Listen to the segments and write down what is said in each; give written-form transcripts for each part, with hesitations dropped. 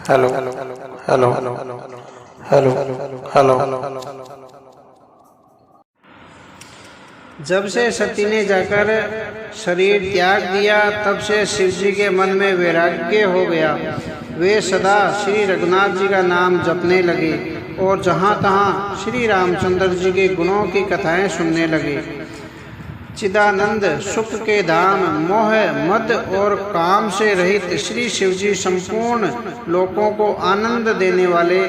Hello hello hello hello hello. जब से सती ने जाकर शरीर त्याग दिया तब से शिव जी के मन में वैराग्य हो गया। वे सदा श्री रघुनाथ जी का नाम जपने लगे और जहाँ तहाँ श्री रामचंद्र जी के गुणों की कथाएं सुनने लगे। चिदानंद सुख के धाम, मोह मद और काम से रहित श्री शिव जी संपूर्ण लोकों को आनंद देने वाले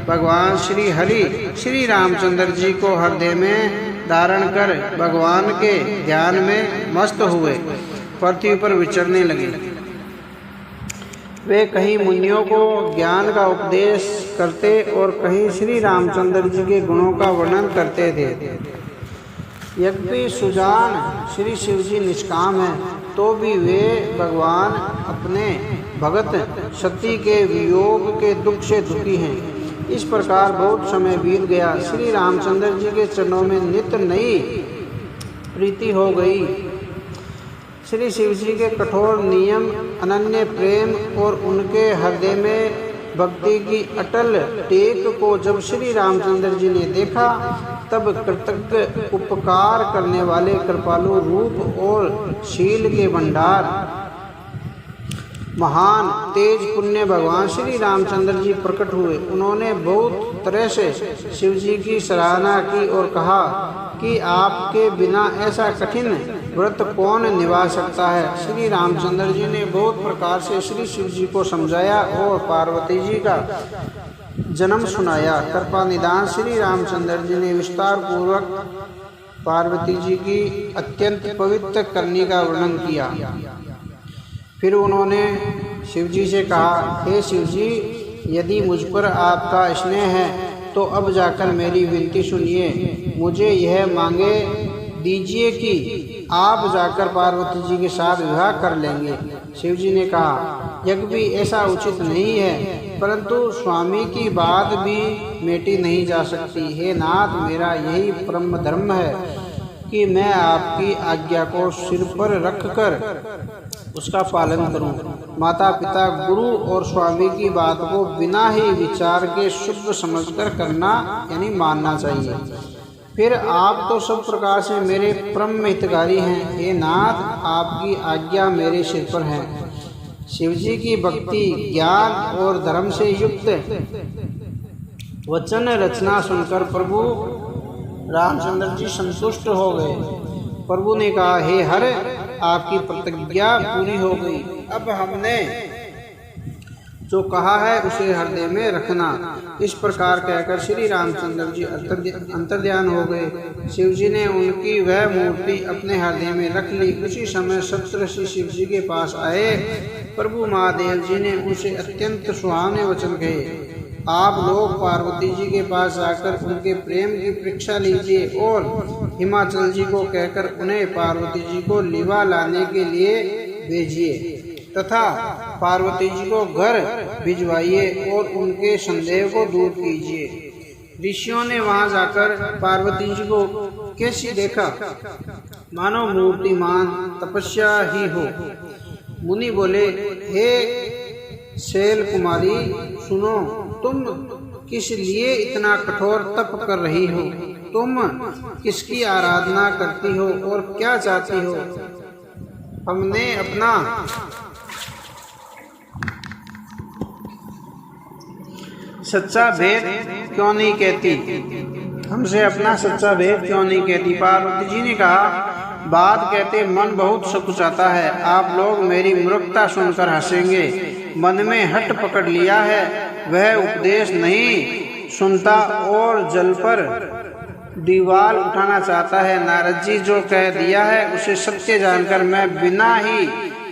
भगवान श्री हरि श्री रामचंद्र जी को हृदय में धारण कर भगवान के ध्यान में मस्त हुए पृथ्वी पर विचरने लगे। वे कहीं मुनियों को ज्ञान का उपदेश करते और कहीं श्री रामचंद्र जी के गुणों का वर्णन करते थे। यद्यपि सुजान श्री शिव जी निष्काम हैं, तो भी वे भगवान अपने भगत सती के वियोग के दुख से दुखी हैं। इस प्रकार बहुत समय बीत गया। श्री रामचंद्र जी के चरणों में नित्य नई प्रीति हो गई। श्री शिव जी के कठोर नियम, अनन्य प्रेम और उनके हृदय में भक्ति की अटल टेक को जब श्री रामचंद्र जी ने देखा, तब कृतज्ञ उपकार करने वाले कृपालु रूप और शील के भंडार महान तेज पुण्य भगवान श्री रामचंद्र जी प्रकट हुए। उन्होंने बहुत तरह से शिव जी की सराहना की और कहा कि आपके बिना ऐसा कठिन व्रत कौन निभा सकता है। श्री रामचंद्र जी ने बहुत प्रकार से श्री शिव जी को समझाया और पार्वती जी का जन्म सुनाया। कृपा निदान श्री रामचंद्र जी ने विस्तार पूर्वक पार्वती जी की अत्यंत पवित्र करनी का वर्णन किया। फिर उन्होंने शिव जी से कहा, हे शिव जी, यदि मुझ पर आपका स्नेह है तो अब जाकर मेरी विनती सुनिए। मुझे यह मांगे दीजिए कि आप जाकर पार्वती जी के साथ विवाह कर लेंगे। शिव जी ने कहा, यद्यपि ऐसा उचित नहीं है, परंतु स्वामी की बात भी मेटी नहीं जा सकती। हे नाथ, मेरा यही परम धर्म है कि मैं आपकी आज्ञा को सिर पर रखकर उसका पालन करूं। माता पिता, गुरु और स्वामी की बात को बिना ही विचार के शुद्ध समझकर करना यानी मानना चाहिए। फिर आप तो सब प्रकार से मेरे परम हितकारी हैं। हे नाथ, आपकी आज्ञा मेरे सिर पर है। शिव जी की भक्ति, ज्ञान और धर्म से युक्त वचन रचना सुनकर प्रभु रामचंद्र जी संतुष्ट हो गए। प्रभु ने कहा, हे हर, आपकी प्रतिज्ञा पूरी हो गई। अब हमने जो कहा है उसे हृदय में रखना। इस प्रकार कहकर श्री रामचंद्र जी अंतर्ध्यान हो गए। शिव जी ने उनकी वह मूर्ति अपने हृदय में रख ली। उसी समय सप्तऋषि शिव जी के पास आए। प्रभु महादेव जी ने उनसे अत्यंत सुहावने वचन कहे। आप लोग पार्वती जी के पास जाकर उनके प्रेम की परीक्षा लीजिए और हिमाचल जी को कहकर उन्हें पार्वती जी को लिवा लाने के लिए भेजिए तथा पार्वती जी को घर भिजवाइए और उनके संदेह को दूर कीजिए। ऋषियों ने वहां जाकर पार्वती जी को कैसी देखा, मानो मूर्तिमान तपस्या ही हो। मुनि बोले, हे शैल कुमारी, सुनो, तुम किस लिए इतना कठोर तप कर रही हो? तुम किसकी आराधना करती हो और क्या चाहती हो? हमने अपना सच्चा भेद क्यों नहीं कहती? हमसे अपना सच्चा भेद क्यों नहीं कहती? पार्वती जी ने कहा, बात कहते मन बहुत सकुचाता है। आप लोग मेरी मूर्खता सुनकर हंसेंगे। मन में हट पकड़ लिया है, वह उपदेश नहीं सुनता और जल पर दीवार उठाना चाहता है। नारद जी जो कह दिया है उसे सत्य जानकर मैं बिना ही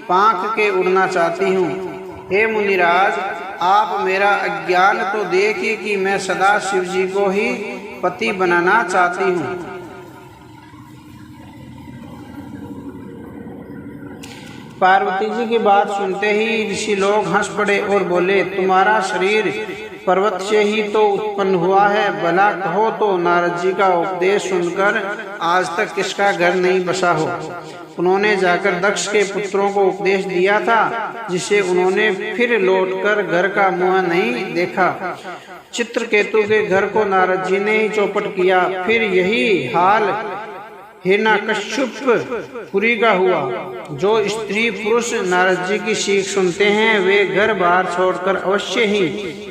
पांख के उड़ना चाहती हूँ। हे मुनिराज, आप मेरा अज्ञान तो देखिए कि मैं सदा शिव जी को ही पति बनाना चाहती हूँ। पार्वती जी की बात सुनते ही ऋषि लोग हंस पड़े और बोले, तुम्हारा शरीर पर्वत से ही तो उत्पन्न हुआ है। भला कहो तो नारद जी का उपदेश सुनकर आज तक किसका घर नहीं बसा हो। उन्होंने जाकर दक्ष के पुत्रों को उपदेश दिया था, जिसे उन्होंने फिर लौटकर घर का मुंह नहीं देखा। चित्रकेतु के घर को नारद जी ने ही चौपट किया। फिर यही हाल हिरण्यकश्यप पुरी का हुआ। जो स्त्री पुरुष नारद जी की सीख सुनते हैं वे घर बार छोड़कर अवश्य ही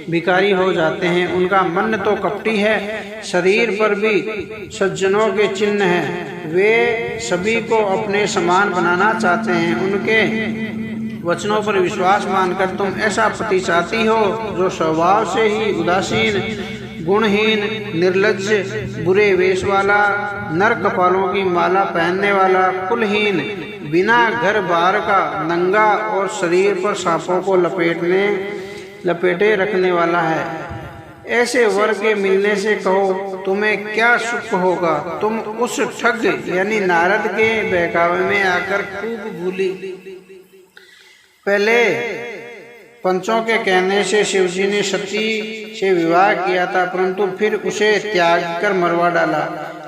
भिखारी हो जाते हैं। उनका मन तो कपटी है, शरीर पर भी सज्जनों के चिन्ह हैं। वे सभी को अपने समान बनाना चाहते हैं। उनके वचनों पर विश्वास मानकर तुम ऐसा पति चाहती हो जो स्वभाव से ही उदासीन, गुणहीन, निर्लज्ज, बुरे वेश वाला, नर कपालों की माला पहनने वाला, कुलहीन, बिना घर बार का, नंगा और शरीर पर सांपों को लपेटे रखने वाला है। ऐसे वर के मिलने से कहो तुम्हें क्या सुख होगा। तुम उस ठग यानी नारद के बहकावे में आकर खूब भूली। पहले पंचों के कहने से शिवजी ने सती से विवाह किया था, परंतु फिर उसे त्याग कर मरवा डाला।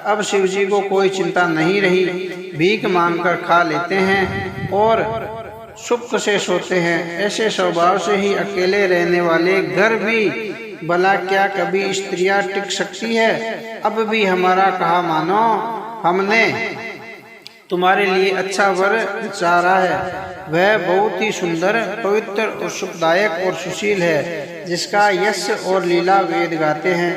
अब शिवजी को कोई चिंता नहीं रही, भीख मांगकर खा लेते हैं और सुख से सोते हैं। ऐसे स्वभाव से ही अकेले रहने वाले घर भी भला क्या कभी स्त्रियां टिक सकती है। अब भी हमारा कहा मानो, हमने तुम्हारे लिए अच्छा वर विचारा है। वह बहुत ही सुंदर, पवित्र और सुखदायक और सुशील है, जिसका यश और लीला वेद गाते हैं।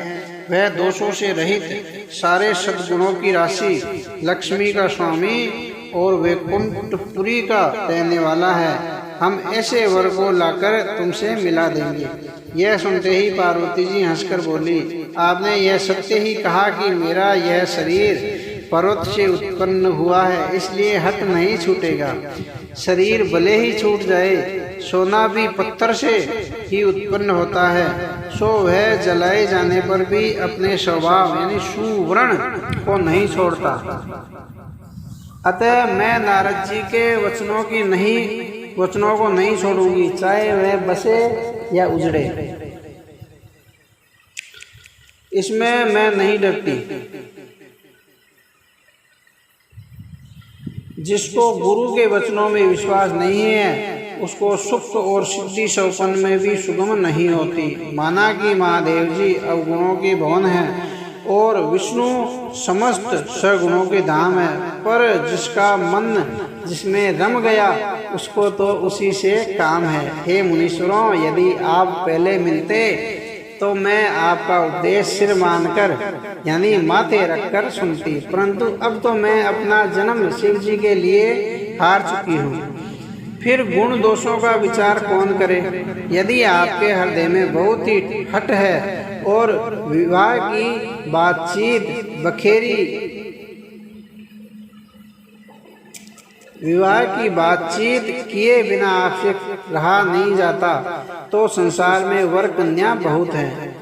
वह दोषों से रहित, सारे सद्गुणों की राशि, लक्ष्मी का स्वामी और वैकुंठपुरी का रहने वाला है। हम ऐसे वर को लाकर तुमसे मिला देंगे। यह सुनते ही पार्वती जी हंसकर बोली, आपने यह सत्य ही कहा कि मेरा यह शरीर पर्वत से उत्पन्न हुआ है, इसलिए हट नहीं छूटेगा। शरीर भले ही छूट जाए, सोना भी पत्थर से ही उत्पन्न होता है, सो वह जलाए जाने पर भी अपने स्वभाव यानी सुवर्ण को नहीं छोड़ता। अतः मैं नारद जी के वचनों को नहीं छोड़ूंगी, चाहे वह बसे या उजड़े। इसमें मैं नहीं डरती। जिसको गुरु के वचनों में विश्वास नहीं है, उसको सुख और सिद्धि सौपन में भी सुगम नहीं होती। माना कि महादेव जी अवगुणों के भवन हैं और विष्णु समस्त सगुणों के धाम है, पर जिसका मन जिसमें रम गया उसको तो उसी से काम है। हे मुनीश्वरों, यदि आप पहले मिलते तो मैं आपका उपदेश सिर मानकर यानी माथे रखकर सुनती, परंतु अब तो मैं अपना जन्म शिव जी के लिए हार चुकी हूँ। फिर गुण दोषों का विचार कौन करे। यदि आपके हृदय में बहुत ही हठ है और विवाह की बातचीत किए बिना आपसे रहा नहीं जाता, तो संसार में वर कन्या बहुत हैं।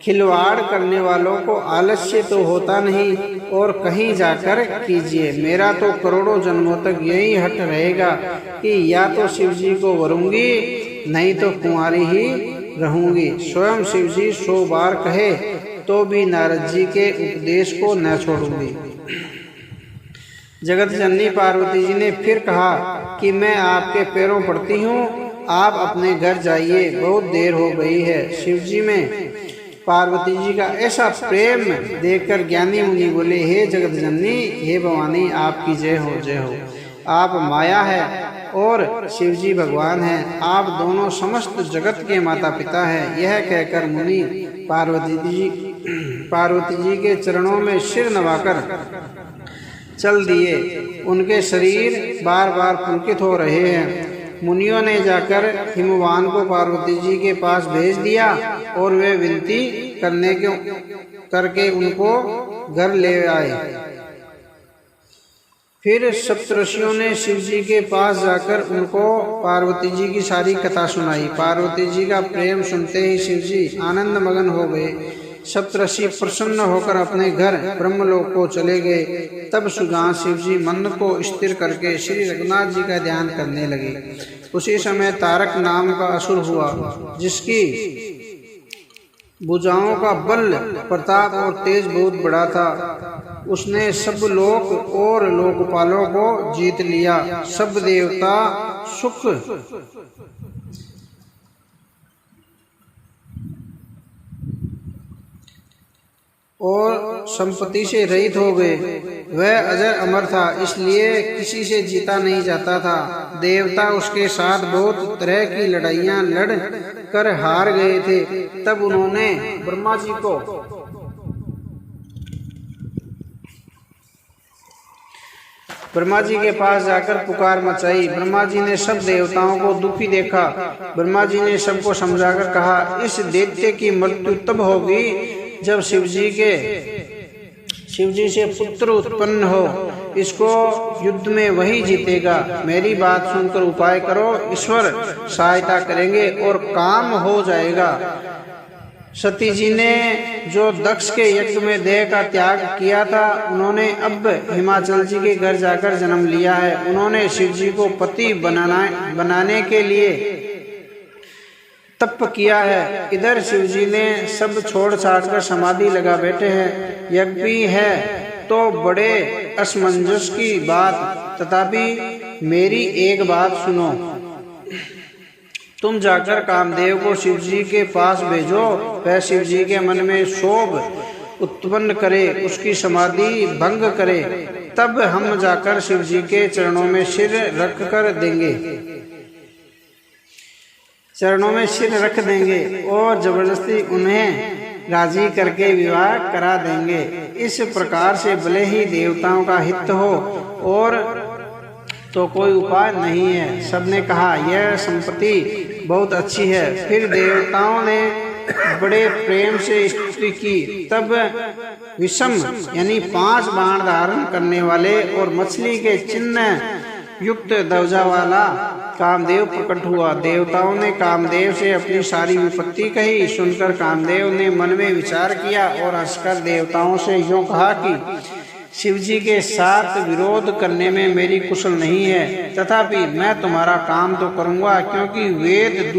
खिलवाड़ करने वालों को आलस्य तो होता नहीं, और कहीं जाकर कीजिए। मेरा तो करोड़ों जन्मों तक यही हट रहेगा कि या तो शिव जी को वरूंगी, नहीं तो कुंवारी ही रहूंगी। स्वयं शिव जी 100 बार कहे तो भी नारद जी के उपदेश को न छोड़ूंगी। जगत जननी पार्वती जी ने फिर कहा कि मैं आपके पैरों पड़ती हूँ, आप अपने घर जाइए, बहुत देर हो गई है। शिव जी में पार्वती जी का ऐसा प्रेम देखकर ज्ञानी मुनि बोले, हे जगत जननी, हे भवानी, आपकी जय हो, जय हो। आप माया है और शिव जी भगवान हैं। आप दोनों समस्त जगत के माता पिता हैं। यह कहकर मुनि पार्वती जी के चरणों में सिर नवाकर चल दिए। उनके शरीर बार बार पुलकित हो रहे हैं। मुनियों ने जाकर हिमवान को पार्वती जी के पास भेज दिया और वे विनती करके उनको घर ले आए। फिर सप्तऋषियों ने शिव जी के पास जाकर उनको पार्वती जी की सारी कथा सुनाई। पार्वती जी का प्रेम सुनते ही शिव जी आनंद मगन हो गए। सप्तऋषि प्रसन्न होकर अपने घर ब्रह्मलोक को चले गए। तब सुजान शिव जी मन को स्थिर करके श्री रघुनाथ जी का ध्यान करने लगे। उसी समय तारक नाम का असुर हुआ, भुजाओं का बल, प्रताप और तेज बहुत बड़ा था। उसने सब लोक और लोकपालों को जीत लिया। सब देवता सुख और संपत्ति से रहित हो गए। वह अजर अमर था, इसलिए किसी से जीता नहीं जाता था। देवता उसके साथ बहुत तरह की लड़ाइयां लड़ कर हार गए थे। तब उन्होंने ब्रह्मा जी के पास जाकर पुकार मचाई। ब्रह्मा जी ने सब देवताओं को दुखी देखा। ब्रह्मा जी ने सबको समझाकर कहा, इस दैत्य की मृत्यु तब होगी जब शिव जी से पुत्र उत्पन्न हो। इसको युद्ध में वही जीतेगा। मेरी बात सुनकर उपाय करो, ईश्वर सहायता करेंगे और काम हो जाएगा। सती जी ने जो दक्ष के यज्ञ में देह का त्याग किया था, उन्होंने अब हिमाचल जी के घर जाकर जन्म लिया है। उन्होंने शिव जी को पति बनाने के लिए तप किया है। इधर शिव जी ने सब छोड़ छाड़ कर समाधि लगा बैठे हैं। यज्ञ भी है तो बड़े असमंजस की बात, तथापि मेरी एक बात सुनो। तुम जाकर कामदेव को शिव जी के पास भेजो। वह शिव जी के मन में शोभ उत्पन्न करे, उसकी समाधि भंग करे, तब हम जाकर शिव जी के चरणों में सिर रख देंगे और जबरदस्ती उन्हें राजी करके विवाह करा देंगे। इस प्रकार से भले ही देवताओं का हित हो और तो कोई उपाय नहीं है। सबने कहा, यह संपत्ति बहुत अच्छी है। फिर देवताओं ने बड़े प्रेम से स्तुति की। तब विषम यानी 5 बाण धारण करने वाले और मछली के चिन्ह युक्त ध्वजा वाला कामदेव प्रकट हुआ। देवताओं ने कामदेव से अपनी सारी विपत्ति कही। सुनकर कामदेव ने मन में विचार किया और हंसकर देवताओं से यूं कहा कि शिव जी के साथ विरोध करने में मेरी कुशल नहीं है, तथापि मैं तुम्हारा काम तो करूंगा, क्योंकि वेद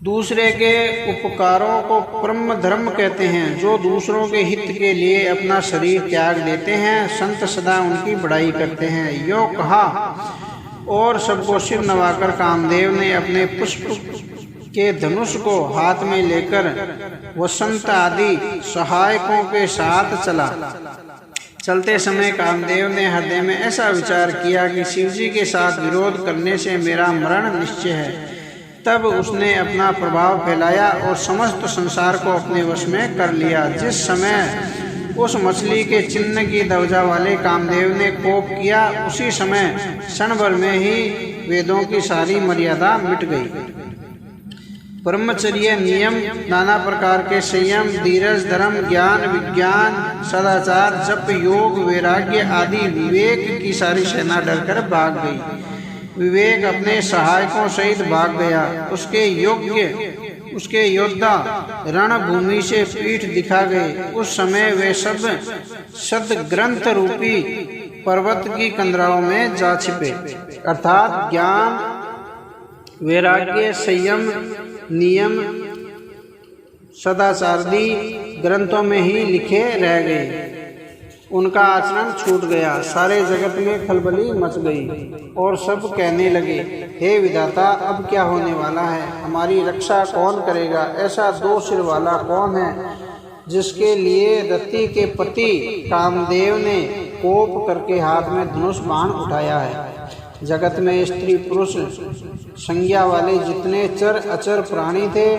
दूसरे के उपकारों को परम धर्म कहते हैं। जो दूसरों के हित के लिए अपना शरीर त्याग देते हैं, संत सदा उनकी बड़ाई करते हैं। यो कहा और सबको सिर नवाकर कामदेव ने अपने पुष्प के धनुष को हाथ में लेकर वसंत आदि सहायकों के साथ चला। चलते समय कामदेव ने हृदय में ऐसा विचार किया कि शिव जी के साथ विरोध करने से मेरा मरण निश्चय है। तब उसने अपना प्रभाव फैलाया और समस्त संसार को अपने वश में कर लिया। जिस समय उस मछली के चिन्ह की ध्वजा वाले कामदेव ने कोप किया, उसी समय क्षण भर में ही वेदों की सारी मर्यादा मिट गई। ब्रह्मचर्य, नियम, नाना प्रकार के संयम, धीरज, धर्म, ज्ञान, विज्ञान, सदाचार, जप, योग, वैराग्य आदि विवेक की सारी सेना डरकर भाग गई। विवेक अपने सहायकों सहित भाग गया। उसके योद्धा रणभूमि से पीठ दिखा गए। उस समय वे सब सद्ग्रंथ रूपी पर्वत की कंदराओं में जा छिपे, अर्थात ज्ञान, वैराग्य, संयम, नियम, सदाचारादि ग्रंथों में ही लिखे रह गए। उनका आचरण छूट गया। सारे जगत में खलबली मच गई और सब कहने लगे, हे विधाता, अब क्या होने वाला है? हमारी रक्षा कौन करेगा? ऐसा 2 सिर वाला कौन है जिसके लिए रति के पति कामदेव ने कोप करके हाथ में धनुष बाण उठाया है? जगत में स्त्री पुरुष संज्ञा वाले जितने चर अचर प्राणी थे,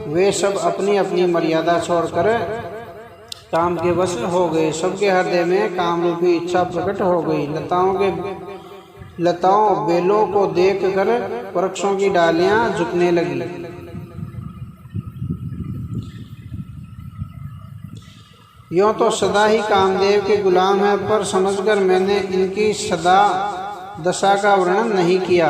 वे सब अपनी अपनी मर्यादा छोड़कर काम के वश हो गए। सबके हृदय में काम रूपी इच्छा प्रकट हो गई। लताओं बेलों को देखकर वृक्षों की डालियां झुकने लगी। यूं तो सदा ही कामदेव के गुलाम है, पर समझकर मैंने इनकी सदा दशा का वर्णन नहीं किया।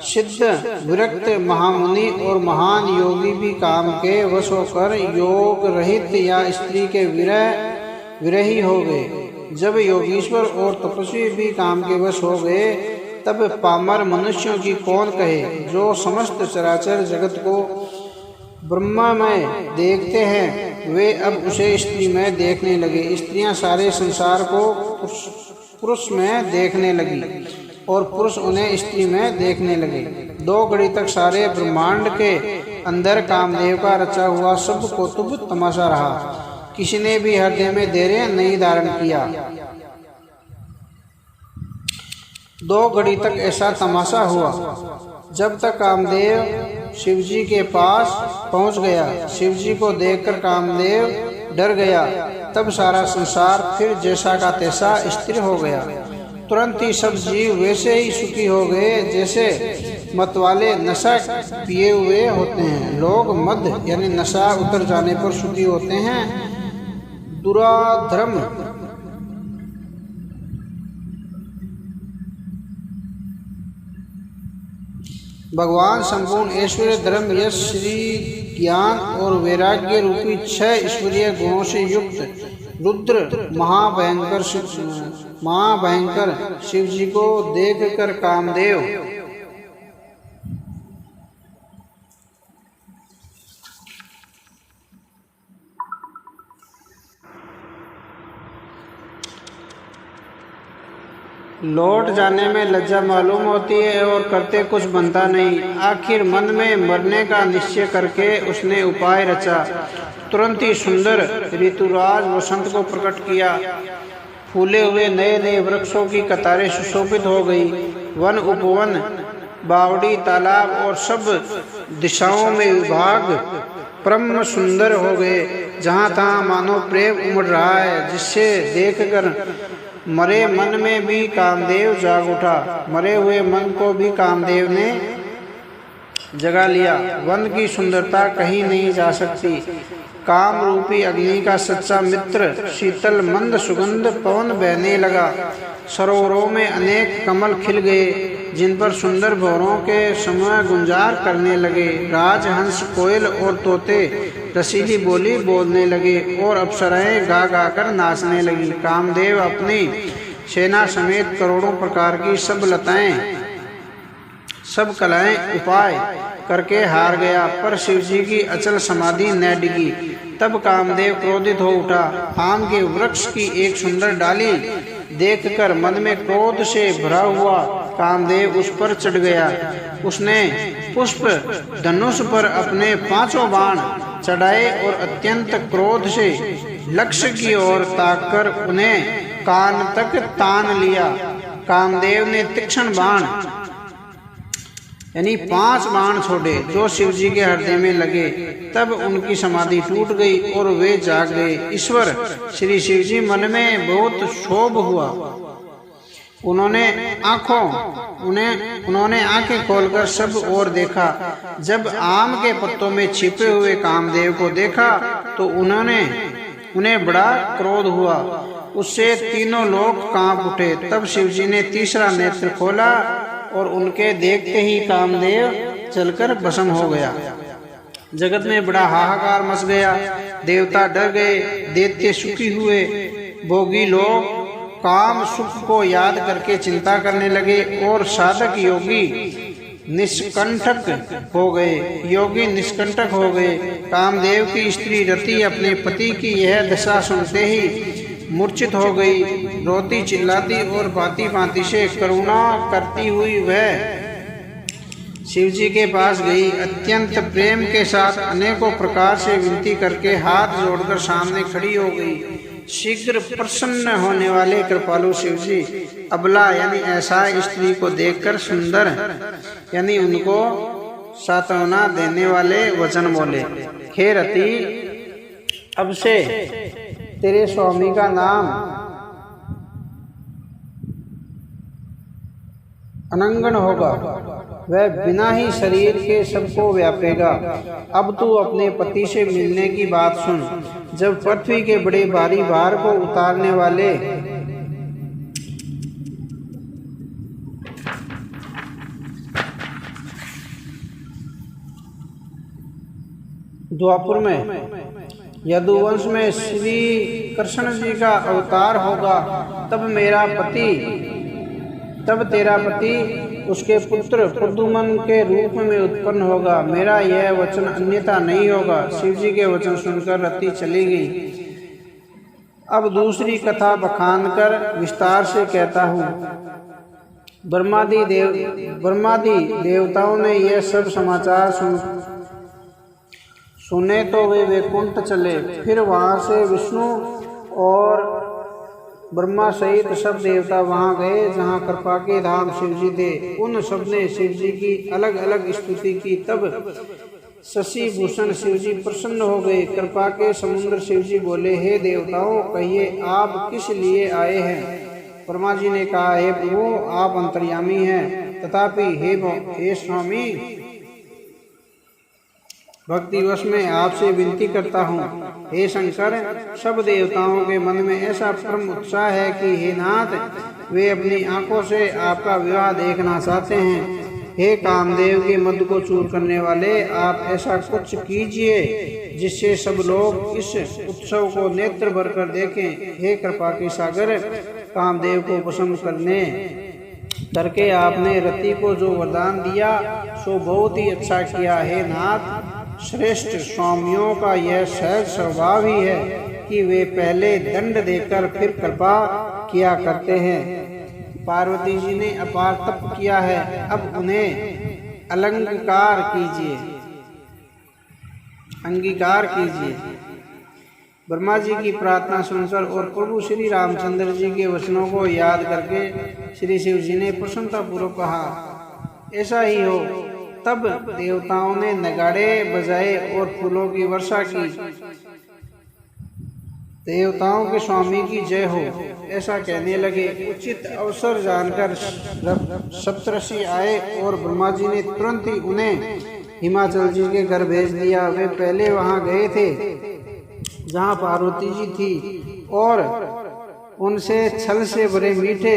सिद्ध, विरक्त, महामुनि और महान योगी भी काम के वश होकर योग रहित या स्त्री के विरही हो गए। जब योगीश्वर और तपस्वी भी काम के वश हो गए, तब पामर मनुष्यों की कौन कहे, जो समस्त चराचर जगत को ब्रह्ममय देखते हैं वे अब उसे स्त्री में देखने लगे। स्त्रियां सारे संसार को पुरुष में देखने लगी और पुरुष उन्हें स्त्री में देखने लगे। 2 घड़ी तक सारे ब्रह्मांड के अंदर कामदेव का रचा हुआ सब कौतुक तमाशा रहा। किसी ने भी हृदय में धैर्य नहीं धारण किया। 2 घड़ी तक ऐसा तमाशा हुआ जब तक कामदेव शिवजी के पास पहुंच गया। शिवजी को देखकर कामदेव डर गया। तब सारा संसार फिर जैसा का तैसा स्थिर हो गया। तुरंत ही सब जीव वैसे ही सुखी हो गए जैसे मतवाले नशा पिए हुए होते हैं। लोग मद यानी नशा उतर जाने पर सुखी होते हैं। दुराधर्म भगवान संपूर्ण ऐश्वर्य, धर्म, यश, श्री, ज्ञान और वैराग्य रूपी 6 ईश्वरीय गुणों से युक्त रुद्र महाभयंकर शिव जी को देखकर कामदेव लौट जाने में लज्जा मालूम होती है और करते कुछ बनता नहीं। आखिर मन में मरने का निश्चय करके उसने उपाय रचा। तुरंत ही सुंदर ऋतुराज वसंत को प्रकट किया। फूले हुए नए नए वृक्षों की कतारें सुशोभित हो गई। वन, उपवन, बावड़ी, तालाब और सब दिशाओं में विभाग परम सुंदर हो गए। जहाँ तहाँ मानो प्रेम उमड़ रहा है, जिससे देखकर मरे मन में भी कामदेव जाग उठा। मरे हुए मन को भी कामदेव ने जगा लिया। वन की सुंदरता कहीं नहीं जा सकती। काम रूपी अग्नि का सच्चा मित्र शीतल मंद सुगंध पवन बहने लगा। सरोवरों में अनेक कमल खिल गए, जिन पर सुंदर भंवरों के समूह गुंजार करने लगे। राजहंस, कोयल और तोते रसीली बोली बोलने लगे और अप्सराएं गा गा कर नाचने लगी। कामदेव अपनी सेना समेत करोड़ों प्रकार की सब कलाएं उपाय करके हार गया, पर शिवजी की अचल समाधि न डिगी। तब कामदेव क्रोधित हो उठा। आम के वृक्ष की एक सुंदर डाली देखकर मन में क्रोध से भरा हुआ कामदेव उस पर चढ़ गया। उसने पुष्प धनुष पर अपने 5 बाण चढ़ाए और अत्यंत क्रोध से लक्ष्य की ओर ताककर उन्हें कान तक तान लिया। कामदेव ने तीक्ष्ण बाण यानी 5 बाण छोड़े जो शिवजी के हृदय में लगे। तब उनकी समाधि टूट गई और वे जाग गए। ईश्वर श्री शिवजी मन में बहुत क्षोभ हुआ। उन्होंने आंखें खोलकर सब ओर देखा। जब आम के पत्तों में छिपे हुए कामदेव को देखा तो उन्हें बड़ा क्रोध हुआ। उससे तीनों लोग कांप उठे। तब शिवजी ने तीसरा नेत्र खोला और उनके देखते ही कामदेव चलकर भस्म हो गया। जगत में बड़ा हाहाकार मच गया। देवता डर गए, दैत्य सुखी हुए। भोगी लोग काम सुख को याद करके चिंता करने लगे और साधक योगी निष्कंटक हो गए। कामदेव की स्त्री रति अपने पति की यह दशा सुनते ही मूर्छित हो गई। रोती चिल्लाती और भांति भांति से करुणा करती हुई वह शिवजी के पास गई। अत्यंत प्रेम के साथ अनेकों प्रकार से विनती करके हाथ जोड़कर सामने खड़ी हो गई। शीघ्र प्रसन्न होने वाले कृपालु शिवजी अबला यानी ऐसा स्त्री को देखकर सुंदर यानी उनको सांत्वना देने वाले वचन बोले। हे रति, अब से तेरे स्वामी का नाम अनंगन होगा। वह बिना ही शरीर के सबको व्यापेगा। अब तू अपने पति से मिलने की बात सुन। जब पृथ्वी के बड़े भारी भार को उतारने वाले द्वापर में यदुवंश में श्री कृष्ण जी का अवतार होगा, तब मेरा पति तब तेरा पति उसके पुत्र प्रद्युम्न के रूप में उत्पन्न होगा। मेरा यह वचन अन्यथा नहीं होगा। शिव जी के वचन सुनकर रति चली गई। अब दूसरी कथा बखान कर विस्तार से कहता हूँ। ब्रह्मादि देवताओं ने यह सब समाचार सुने तो वे वैकुंठ चले। फिर वहाँ से विष्णु और ब्रह्मा सहित सब देवता वहाँ गए जहाँ कृपा के धाम शिव जी थे। उन सब ने शिव जी की अलग अलग स्तुति की। तब शशि भूषण शिव जी प्रसन्न हो गए। कृपा के समुद्र शिव जी बोले, हे देवताओं, कहिए आप किस लिए आए हैं। ब्रह्मा जी ने कहा, हे प्रभु, आप अंतर्यामी हैं, तथापि हे स्वामी, भक्तिवश में आपसे विनती करता हूँ। हे शंकर, सब देवताओं के मन में ऐसा परम उत्साह है कि हे नाथ, वे अपनी आंखों से आपका विवाह देखना चाहते हैं। हे कामदेव के मद को चूर करने वाले, आप ऐसा कुछ कीजिए जिससे सब लोग इस उत्सव को नेत्र भर कर देखें। हे कृपा के सागर, कामदेव को प्रसन्न करके आपने रति को जो वरदान दिया सो बहुत ही अच्छा किया। हे नाथ, श्रेष्ठ स्वामियों का यह सहज स्वभाव ही है कि वे पहले दंड देकर फिर कृपा किया करते हैं। पार्वती जी ने अपार तप किया है, अब उन्हें अंगीकार कीजिए। ब्रह्मा जी की प्रार्थना सुनकर और प्रभु श्री रामचंद्र जी के वचनों को याद करके श्री शिव जी ने प्रसन्नतापूर्वक कहा, ऐसा ही हो। तब देवताओं ने नगाड़े बजाए और फूलों की वर्षा की। देवताओं के स्वामी की जय हो, ऐसा कहने लगे। उचित अवसर जानकर सप्तऋषि आए और ब्रह्मा जी ने तुरंत ही उन्हें हिमाचल जी के घर भेज दिया। वे पहले वहां गए थे जहां पार्वती जी थी और उनसे छल से भरे मीठे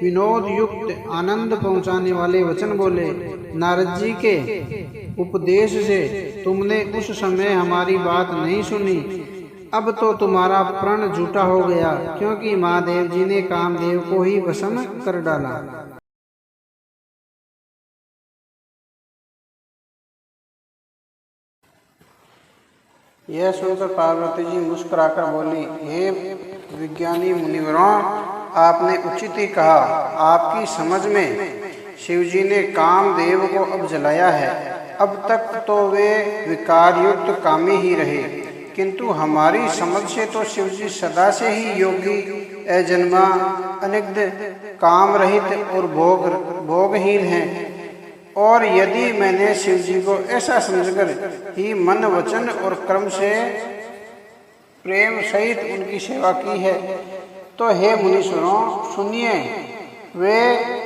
विनोद युक्त आनंद पहुंचाने वाले वचन बोले। नारद जी के उपदेश से तुमने उस समय हमारी बात नहीं सुनी। अब तो तुम्हारा प्रण झूठा हो गया, क्योंकि महादेव जी ने कामदेव को ही भस्म कर डाला। यह सुनकर पार्वती जी मुस्कुराकर बोली, हे विज्ञानी मुनिवरों, आपने उचित ही कहा। आपकी समझ में शिव जी ने कामदेव को अब जलाया है। अब तक तो वे विकार युक्त कामी ही रहे, किंतु हमारी समझ से तो शिव जी सदा से ही योगी, अजन्मा, अनिग्ध, काम रहित और भोगहीन हैं। और यदि मैंने शिव जी को ऐसा समझकर ही मन, वचन और कर्म से प्रेम सहित उनकी सेवा की है, तो हे मुनीश्वरों सुनिए, वे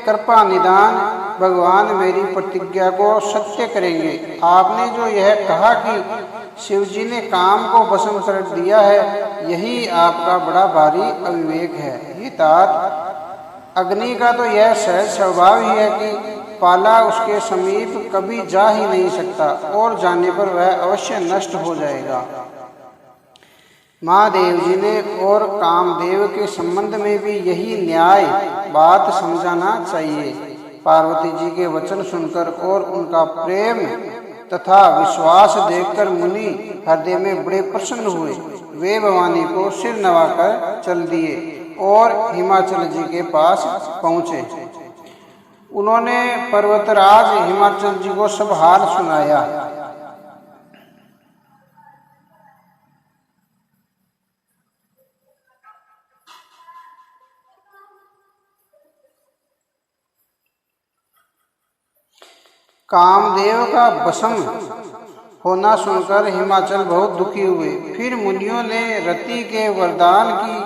कृपा निदान भगवान मेरी प्रतिज्ञा को सत्य करेंगे। आपने जो यह कहा कि शिव जी ने काम को भस्म कर दिया है, यही आपका बड़ा भारी अविवेक है। ये तात, अग्नि का तो यह सहज स्वभाव ही है कि पाला उसके समीप कभी जा ही नहीं सकता और जाने पर वह अवश्य नष्ट हो जाएगा। महादेव जी ने और कामदेव के संबंध में भी यही न्याय बात समझाना चाहिए। पार्वती जी के वचन सुनकर और उनका प्रेम तथा विश्वास देखकर मुनि हृदय में बड़े प्रसन्न हुए। वे भवानी को सिर नवाकर चल दिए और हिमाचल जी के पास पहुँचे। उन्होंने पर्वतराज हिमाचल जी को सब हाल सुनाया। कामदेव का भस्म होना सुनकर हिमाचल बहुत दुखी हुए। फिर मुनियों ने रति के वरदान की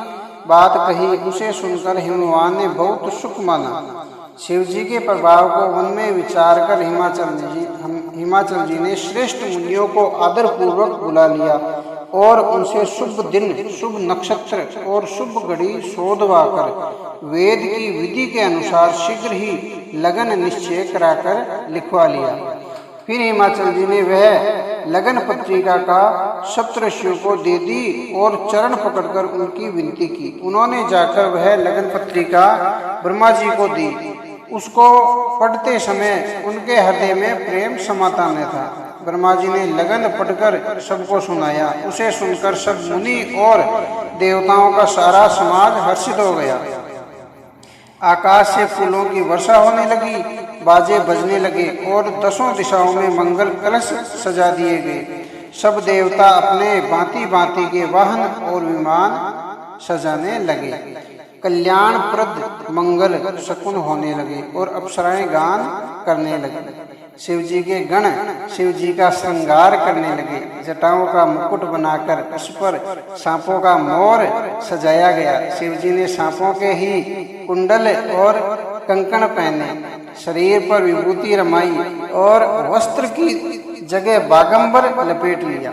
बात कही। उसे सुनकर हिमवान ने बहुत सुख माना। शिव जी के प्रभाव को मन में विचार कर हिमाचल जी ने श्रेष्ठ मुनियों को आदर पूर्वक बुला लिया और उनसे शुभ दिन, शुभ नक्षत्र और शुभ घड़ी शोधवाकर वेद की विधि के अनुसार शीघ्र ही लगन निश्चय कराकर लिखवा लिया। फिर हिमाचल जी ने वह लगन पत्रिका का सप्तऋषियों को दे दी और चरण पकड़कर उनकी विनती की। उन्होंने जाकर वह लगन पत्रिका ब्रह्मा जी को दी उसको पढ़ते समय उनके हृदय में प्रेम समाता न था। ब्रह्मा जी ने लगन पढ़कर सबको सुनाया। उसे सुनकर सब मुनि और देवताओं का सारा समाज हर्षित हो गया। आकाश से फूलों की वर्षा होने लगी, बाजे बजने लगे और दसों दिशाओं में मंगल कलश सजा दिए गए। सब देवता अपने भांति भांति के वाहन और विमान सजाने लगे। कल्याणप्रद मंगल शकुन होने लगे और अप्सराएं गान करने लगी। शिव जी के गण शिव जी का श्रृंगार करने लगे। जटाओं का मुकुट बनाकर उस पर सांपों का मोर सजाया गया। शिव जी ने सांपों के ही कुंडल और कंकण पहने, शरीर पर विभूति रमाई और वस्त्र की जगह बागंबर लपेट लिया।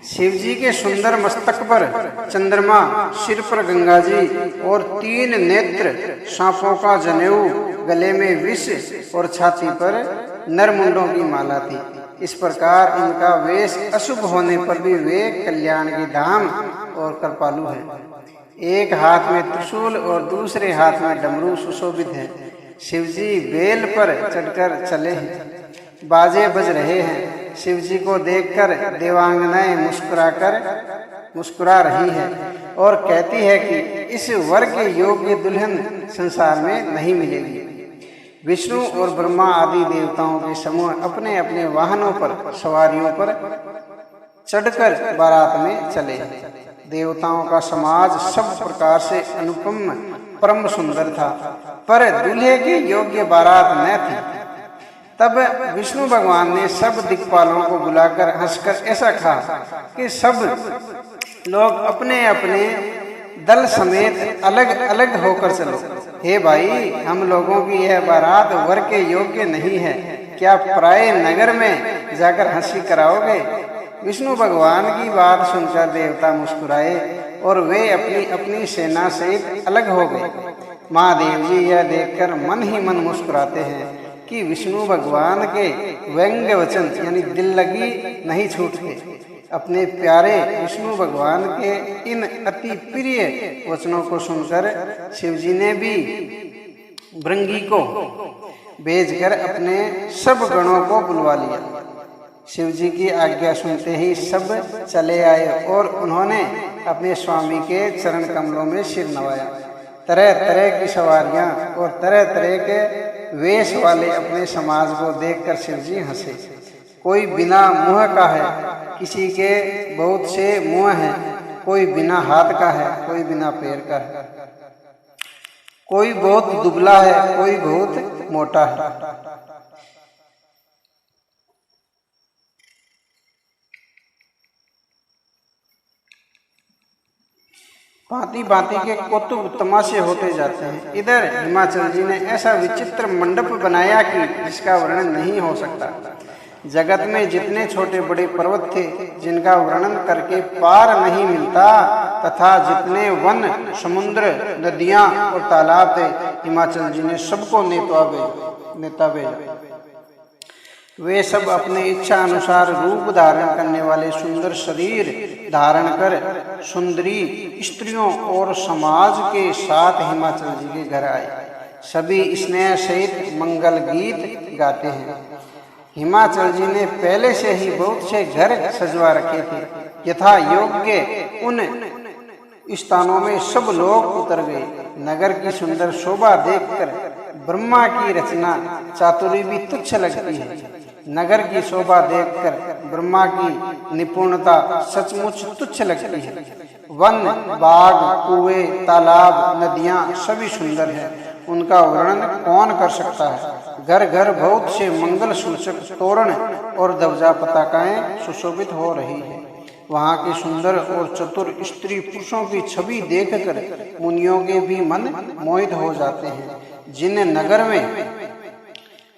शिव जी के सुंदर मस्तक पर चंद्रमा, सिर पर गंगा जी और 3 नेत्र, सांपों का जनेऊ, गले में विष और छाती पर नरमुंडों की माला थी। इस प्रकार इनका वेश अशुभ होने पर भी वे कल्याण की धाम और कृपालु हैं। एक हाथ में त्रिशूल और दूसरे हाथ में डमरू सुशोभित है। शिव जी बेल पर चढ़कर चले हैं, बाजे बज रहे हैं। शिव जी को देखकर देवांगनाएं मुस्कुरा रही है और कहती है कि इस वर के योग्य दुल्हन संसार में नहीं मिलेगी। विष्णु और ब्रह्मा आदि देवताओं के समूह अपने अपने वाहनों पर सवारियों पर चढ़कर बारात में चले। देवताओं का समाज सब प्रकार से अनुपम परम सुंदर था, पर दूल्हे के योग्य बारात न थी। तब विष्णु भगवान ने सब दिक्पालों को बुलाकर हंसकर ऐसा कहा कि सब लोग अपने अपने दल समेत अलग अलग होकर चलो। हे भाई, हम लोगों की यह बारात वर के योग्य नहीं है, क्या पराये नगर में जाकर हंसी कराओगे? विष्णु भगवान की बात सुनकर देवता मुस्कुराए और वे अपनी अपनी सेना से अलग हो गए। महादेव जी यह देखकर मन ही मन मुस्कुराते हैं कि विष्णु भगवान के व्यंग्य वचन यानी दिल लगी नहीं छूटते। अपने प्यारे विष्णु भगवान के इन अति प्रिय वचनों को सुनकर शिव जी ने भी भृंगी को भेजकर अपने सब गणों को बुलवा लिया। शिव जी की आज्ञा सुनते ही सब चले आए और उन्होंने अपने स्वामी के चरण कमलों में सिर नवाया। तरह तरह की सवारियां और तरह तरह के वेश वाले अपने समाज को देखकर शिव जी हंसे। कोई बिना मुंह का है, किसी के बहुत से मुंह हैं, कोई बिना हाथ का है, कोई बिना पैर का है, कोई बहुत दुबला है, कोई बहुत मोटा है। भांति भांति के कौतुक तमाशे होते जाते हैं। इधर हिमाचल जी ने ऐसा विचित्र मंडप बनाया कि जिसका वर्णन नहीं हो सकता। जगत में जितने छोटे बड़े पर्वत थे जिनका वर्णन करके पार नहीं मिलता, तथा जितने वन, समुद्र, नदियां और तालाब थे, हिमाचल जी ने सबको नेता भेजा। वे सब अपने इच्छा अनुसार रूप धारण करने वाले सुंदर शरीर धारण कर सुंदरी स्त्रियों और समाज के साथ हिमाचल जी के घर आए। सभी स्नेह सहित मंगल गीत गाते हैं। हिमाचल जी ने पहले से ही बहुत से घर सजवा रखे थे। यथा योग्य उन स्थानों में सब लोग उतर गए। नगर की सुंदर शोभा देखकर ब्रह्मा की रचना चातुरी भी तुच्छ लगती है। नगर की शोभा देखकर ब्रह्मा की निपुणता सचमुच तुच्छ लगती है। वन, बाग, कुएं, तालाब, नदियां सभी सुंदर हैं। उनका वर्णन कौन कर सकता है। घर घर बहुत से मंगल सूचक तोरण और ध्वजा पताकाएं सुशोभित हो रही है। वहाँ के सुंदर और चतुर स्त्री पुरुषों की छवि देखकर मुनियों के भी मन मोहित हो जाते हैं।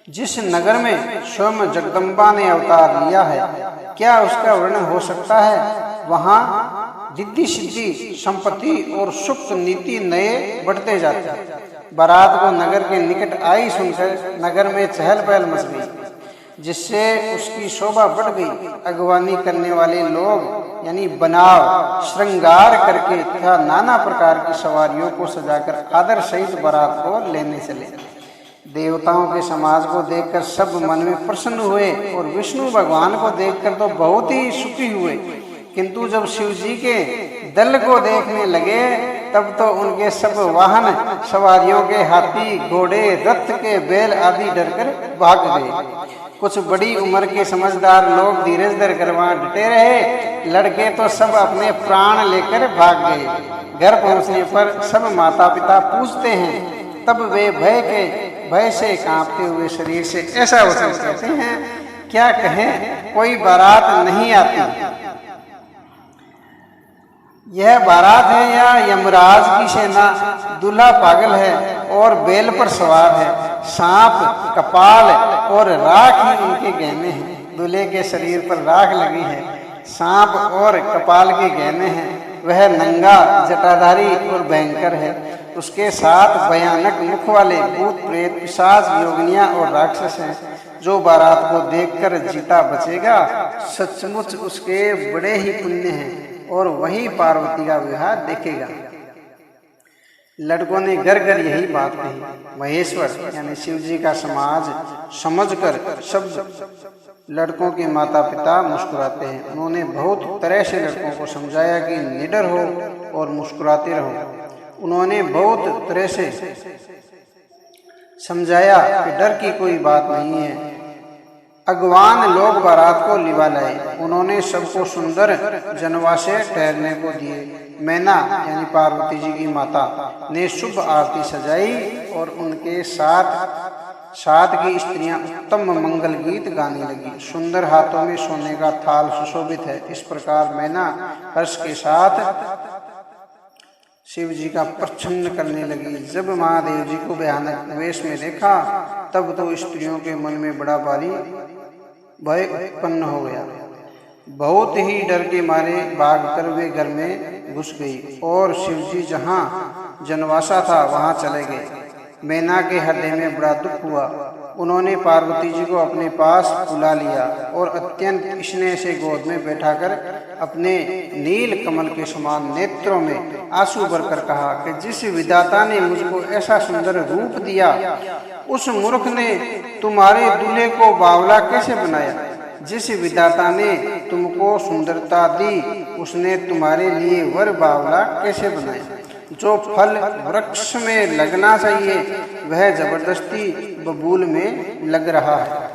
जिस नगर में स्वयं जगदम्बा ने अवतार लिया है, क्या उसका वर्णन हो सकता है। वहाँ रिद्धि सिद्धि, संपत्ति और सुख नीति नए बढ़ते जाते हैं। बारात को नगर के निकट आई सुनकर नगर में चहल पहल मच गई, जिससे उसकी शोभा बढ़ गई। अगवानी करने वाले लोग यानी बनाव श्रृंगार करके तथा नाना प्रकार की सवारियों को सजाकर आदर सहित बारात को लेने चले। देवताओं के समाज को देखकर सब मन में प्रसन्न हुए और विष्णु भगवान को देखकर तो बहुत ही सुखी हुए, किंतु जब शिव जी के दल को देखने लगे तब तो उनके सब वाहन सवारियों के हाथी घोड़े रथ के बैल आदि डरकर भाग गए। कुछ बड़ी उम्र के समझदार लोग धीरज धरकर वहां डटे रहे, लड़के तो सब अपने प्राण लेकर भाग गए। घर पहुंचने पर सब माता पिता पूछते हैं, तब वे भय से कांपते हुए शरीर से ऐसा वचन कहते हैं, क्या कहें, कोई बारात नहीं आती। यह बारात है या यमराज की सेना। दूल्हा पागल है और बैल पर सवार है, सांप कपाल और राख ही उनके गहने हैं। दूल्हे के शरीर पर राख लगी है, सांप और कपाल के गहने हैं। वह नंगा जटाधारी और भयंकर है। उसके साथ भयानक मुख वाले भूत प्रेत पिशाच योगिनियां और राक्षस हैं। जो बारात को देखकर जीता बचेगा सचमुच उसके बड़े ही पुण्य हैं और वही पार्वती का विवाह देखेगा। लड़कों ने घर घर यही बात कही। महेश्वर यानी शिव जी का समाज समझकर सब लड़कों के माता पिता मुस्कुराते हैं। उन्होंने बहुत तरह से लड़कों को समझाया कि निडर हो और मुस्कुराते रहो। उन्होंने बहुत तरह से समझाया कि डर की कोई बात नहीं है। अगवान लोग बारात को लिवा लाए। उन्होंने सबको सुंदर जनवासे ठहरने को दिए। मैना यानी पार्वती जी की माता ने शुभ आरती सजाई और उनके साथ की स्त्रियां उत्तम मंगल गीत गाने लगी। सुंदर हाथों में सोने का थाल सुशोभित है। इस प्रकार मैना हर्ष के साथ शिव जी का प्रच्छन्न करने लगी। जब महादेव जी को भयानक वेश में देखा तब तो स्त्रियों के मन में बड़ा भारी भय उत्पन्न हो गया। बहुत ही डर के मारे भागकर वे घर में घुस गई और शिव जी जहाँ जनवासा था वहां चले गए। मैना के हृदय में बड़ा दुख हुआ। उन्होंने पार्वती जी को अपने पास बुला लिया और अत्यंत स्नेह से गोद में बैठाकर अपने नील कमल के समान नेत्रों में आंसू भरकर कहा कि जिस विधाता ने मुझको ऐसा सुंदर रूप दिया उस मूर्ख ने तुम्हारे दूल्हे को बावला कैसे बनाया। जिस विधाता ने तुमको सुंदरता दी उसने तुम्हारे लिए वर बावला कैसे बनाया। जो फल वृक्ष में लगना चाहिए वह जबरदस्ती बबूल में लग रहा है।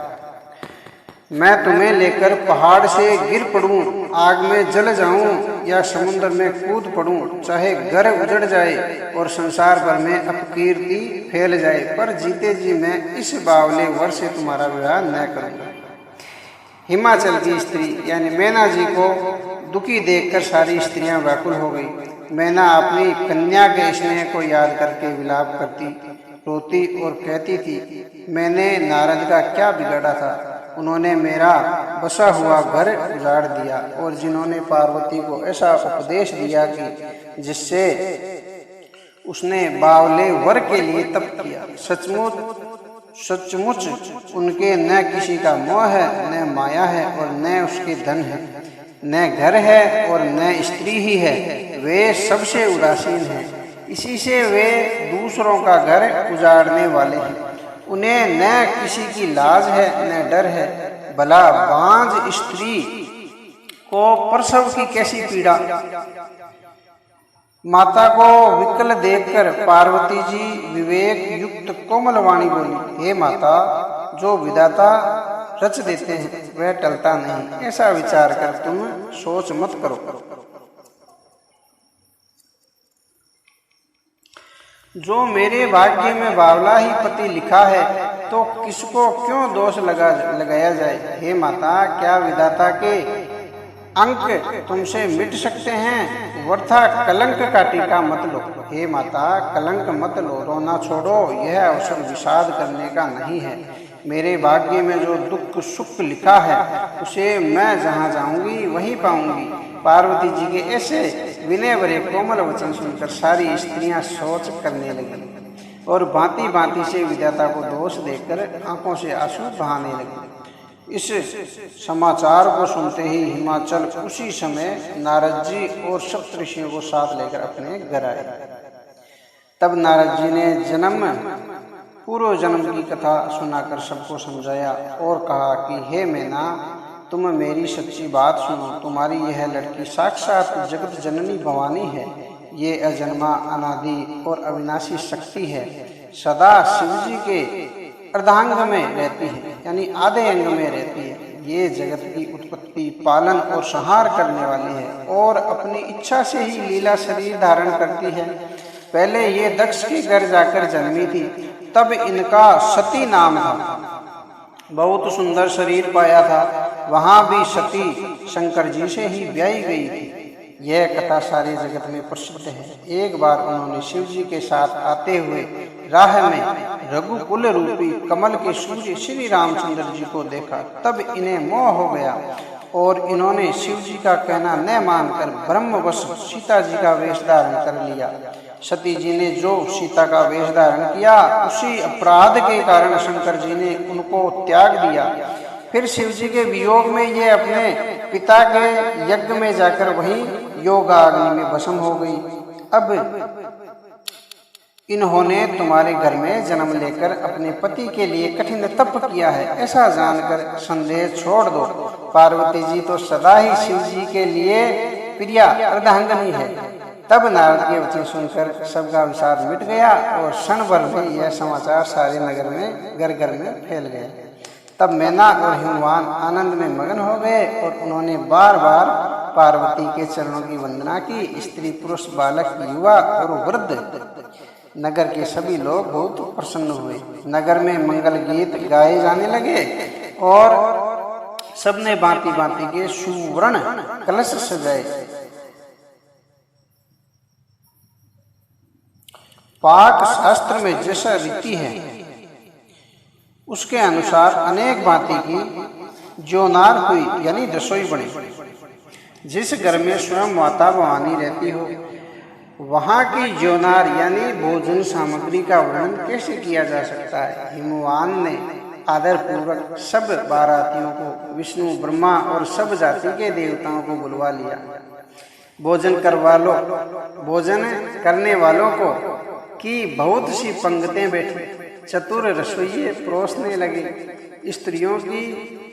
मैं तुम्हें लेकर पहाड़ से गिर पड़ूं, आग में जल जाऊं या समुद्र में कूद पड़ूं, चाहे घर उजड़ जाए और संसार भर में अपकीर्ति फैल जाए, पर जीते जी मैं इस बावले वर से तुम्हारा विवाह न करूंगा। हिमाचल की स्त्री यानी मैना जी को दुखी देखकर सारी स्त्रियां व्याकुल हो गई। मैना अपनी कन्या के स्नेह को याद करके विलाप करती, रोती और कहती थी, मैंने नारद का क्या बिगाड़ा था। उन्होंने मेरा बसा हुआ घर उजाड़ दिया और जिन्होंने पार्वती को ऐसा उपदेश दिया कि जिससे उसने बावले वर के लिए तप किया। सचमुच उनके न किसी का मोह है, न माया है और न उसके धन है, न घर है और न स्त्री ही है। वे सबसे उदासीन हैं, इसी से वे दूसरों का घर उजाड़ने वाले हैं। उन्हें न किसी की लाज है न डर है। भला बांझ स्त्री को प्रसव की कैसी पीड़ा। माता को विकल देखकर पार्वती जी विवेक युक्त कोमल वाणी बोली, हे माता, जो विधाता रच देते हैं वह टलता नहीं। ऐसा विचार कर तुम सोच मत करो। जो मेरे भाग्य में बावला ही पति लिखा है तो किसको क्यों दोष लगाया जाए। हे माता, क्या विधाता के अंक तुमसे मिट सकते हैं। वृथा कलंक का टीका मत लो। हे माता, कलंक मत लो, रोना छोड़ो। यह अवसर विषाद करने का नहीं है। मेरे भाग्य में जो दुख सुख लिखा है उसे मैं जहाँ जाऊंगी वहीं पाऊंगी। पार्वती जी के ऐसे विनय भरे कोमल वचन सुनकर सारी स्त्रियां सोच करने लगी और भांति भांति से विधाता को दोष देकर आंखों से आंसू बहाने लगी। इस समाचार को सुनते ही हिमाचल उसी समय नारद जी और सप्तऋषियों को साथ लेकर अपने घर आए। तब नारद जी ने पूर्व जन्म की कथा सुनाकर सबको समझाया और कहा कि हे मैना, तुम मेरी सच्ची बात सुनो। तुम्हारी यह लड़की साक्षात जगत जननी भवानी है। ये अजन्मा, अनादि और अविनाशी शक्ति है। सदा शिव जी के अर्धांग में रहती है, यानी आधे अंग में रहती है। ये जगत की उत्पत्ति, पालन और संहार करने वाली है और अपनी इच्छा से ही लीला शरीर धारण करती है। पहले ये दक्ष के घर जाकर जन्मी थी, तब इनका सती नाम था। बहुत सुंदर शरीर पाया था। वहां भी सती शंकर जी से ही ब्याही गई थी। यह कथा सारे जगत में प्रसिद्ध है। एक बार उन्होंने शिव जी के साथ आते हुए राह में रघुकुल रूपी कमल के सूर्य श्री रामचंद्र जी को देखा। तब इन्हें मोह हो गया और इन्होंने शिव जी का कहना न मानकर ब्रह्मवश सीता जी का वेश धारण कर लिया। सती जी ने जो सीता का वेश धारण किया, उसी अपराध के कारण शंकर जी ने उनको त्याग दिया। फिर शिव जी के वियोग में ये अपने पिता के यज्ञ में जाकर वहीं योगाग्नि में भस्म हो गई। अब इन्होंने तुम्हारे घर में जन्म लेकर अपने पति के लिए कठिन तप किया है, ऐसा जानकर संदेह छोड़ दो। पार्वती जी तो सदा ही शिव जी के लिए प्रिया अर्धांगिनी है। तब नारद के वचन सुनकर सबका विषाद मिट गया और क्षण भर में यह समाचार सारे नगर में घर घर में फैल गया। तब मैना और हिमवान आनंद में मगन हो गए और उन्होंने बार बार पार्वती के चरणों की वंदना की। स्त्री, पुरुष, बालक, युवा और वृद्ध, नगर के सभी लोग बहुत प्रसन्न हुए। नगर में मंगल गीत गाए जाने लगे और सबने भांति भांति के सुवर्ण कलश सजाए। पाक शास्त्र में जैसा रीति है उसके अनुसार अनेक भांति की जोनार हुई, यानी रसोई बनी। जिस घर में स्वयं माता भवानी रहती हो, वहाँ की जोनार यानी भोजन सामग्री का वर्णन कैसे किया जा सकता है। हिमवान ने आदर पूर्वक सब बारातियों को, विष्णु, ब्रह्मा और सब जाति के देवताओं को बुलवा लिया। भोजन करने वालों को की बहुत सी पंक्तियां बैठी। चतुर रसोइये परोसने लगे। स्त्रियों की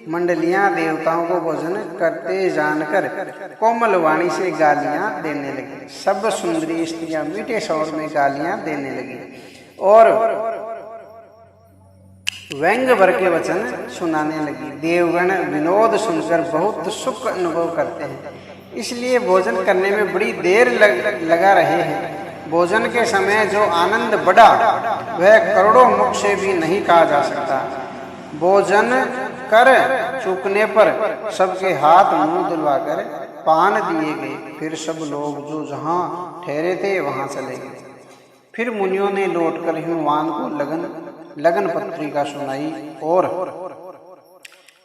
मंडलियां देवताओं को भोजन करते जानकर कोमल वाणी से गालियां देने लगी। सब सुंदरी स्त्रियां मीठे स्वर में गालियां देने लगी और व्यंग भर के वचन सुनाने लगी। देवगण विनोद सुनकर बहुत सुख अनुभव करते हैं, इसलिए भोजन करने में बड़ी देर लगा रहे हैं। भोजन के समय जो आनंद बढ़ा वह करोड़ों मुख से भी नहीं कहा जा सकता। भोजन कर चूकने पर सबके हाथ मुंह धुलवाकर पान दिए गए। फिर सब लोग जो जहां ठहरे थे वहां चले गए। फिर मुनियों ने लौटकर हिमवान को लगन पत्रिका सुनाई और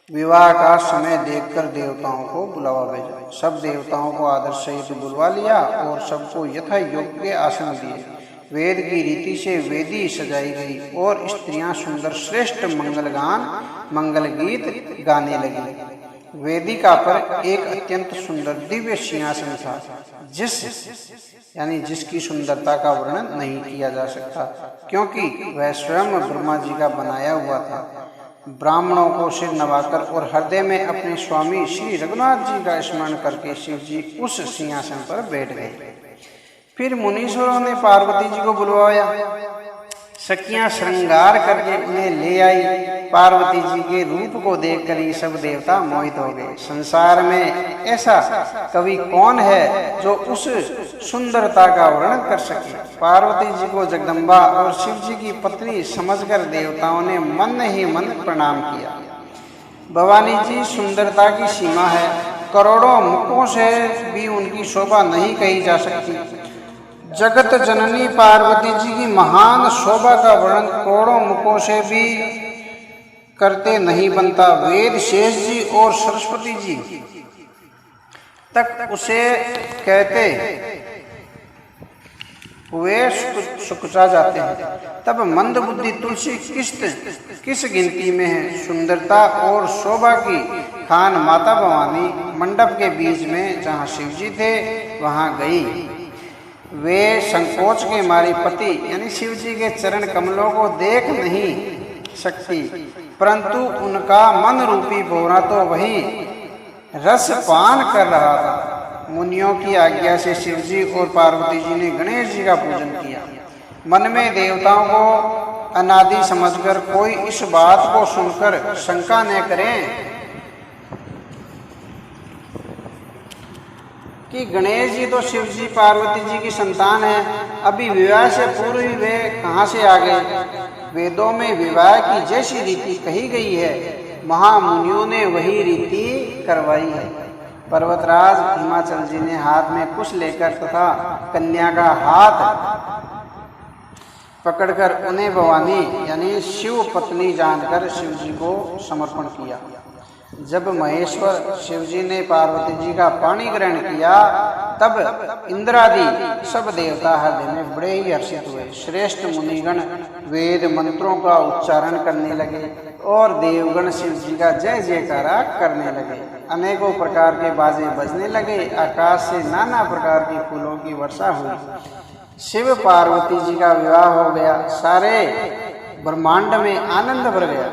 विवाह का समय देखकर देवताओं को बुलावा भेजा। सब देवताओं को आदर सहित बुलवा लिया और सबको यथा योग्य आसन दिए। वेद की रीति से वेदी सजाई गई और स्त्रियां सुंदर श्रेष्ठ मंगल गीत गाने लगी। वेदिका पर एक अत्यंत सुंदर दिव्य सिंहासन था, जिसकी सुंदरता का वर्णन नहीं किया जा सकता, क्योंकि वह स्वयं ब्रह्मा जी का बनाया हुआ था। ब्राह्मणों को सिर नवाकर और हृदय में अपने स्वामी श्री रघुनाथ जी का स्मरण करके शिव जी उस सिंहासन पर बैठ गए। फिर मुनीश्वरों ने पार्वती जी को बुलवाया। सखियां श्रृंगार करके उन्हें ले आई। पार्वती जी के रूप को देखकर ही सब देवता मोहित हो गए। संसार में ऐसा कवि कौन है जो उस सुंदरता का वर्णन कर सके। पार्वती जी को जगदम्बा और शिव जी की पत्नी समझकर देवताओं ने मन ही मन प्रणाम किया। भवानी जी सुंदरता की सीमा है, करोड़ों मुखों से भी उनकी शोभा नहीं कही जा सकती। जगत जननी पार्वती जी की महान शोभा का वर्णन करोड़ों मुखों से भी करते नहीं बनता। वेद शेष जी और सरस्वती जी तक उसे कहते वे सुकुचा जाते हैं। तब मंद बुद्धि तुलसी किस गिनती में है। सुंदरता और शोभा की खान माता भवानी मंडप के बीच में जहाँ शिवजी थे वहाँ गई। वे संकोच के मारे पति यानी शिवजी के चरण कमलों को देख नहीं सकती, परंतु उनका मन रूपी भौरा तो वही रस पान कर रहा था। मुनियों की आज्ञा से शिवजी और पार्वती जी ने गणेश जी का पूजन किया। मन में देवताओं को अनादि समझकर कोई इस बात को सुनकर शंका न करें कि गणेश जी तो शिव जी पार्वती जी की संतान है, अभी विवाह से पूर्व ही वे कहाँ से आ गए। वेदों में विवाह की जैसी रीति कही गई है, महामुनियों ने वही रीति करवाई है। पर्वतराज हिमाचल जी ने हाथ में कुश लेकर तथा कन्या का हाथ पकड़कर उन्हें भवानी यानी शिव पत्नी जानकर शिव जी को समर्पण किया। जब महेश्वर शिव जी ने पार्वती जी का पाणी ग्रहण किया, तब इंद्रादि सब देवता हृदय में बड़े ही हर्षित हुए। श्रेष्ठ मुनिगण वेद मंत्रों का उच्चारण करने लगे और देवगण शिव जी का जय जयकारा करने लगे। अनेकों प्रकार के बाजे बजने लगे। आकाश से नाना प्रकार के फूलों की वर्षा हुई। शिव पार्वती जी का विवाह हो गया। सारे ब्रह्मांड में आनंद भर गया।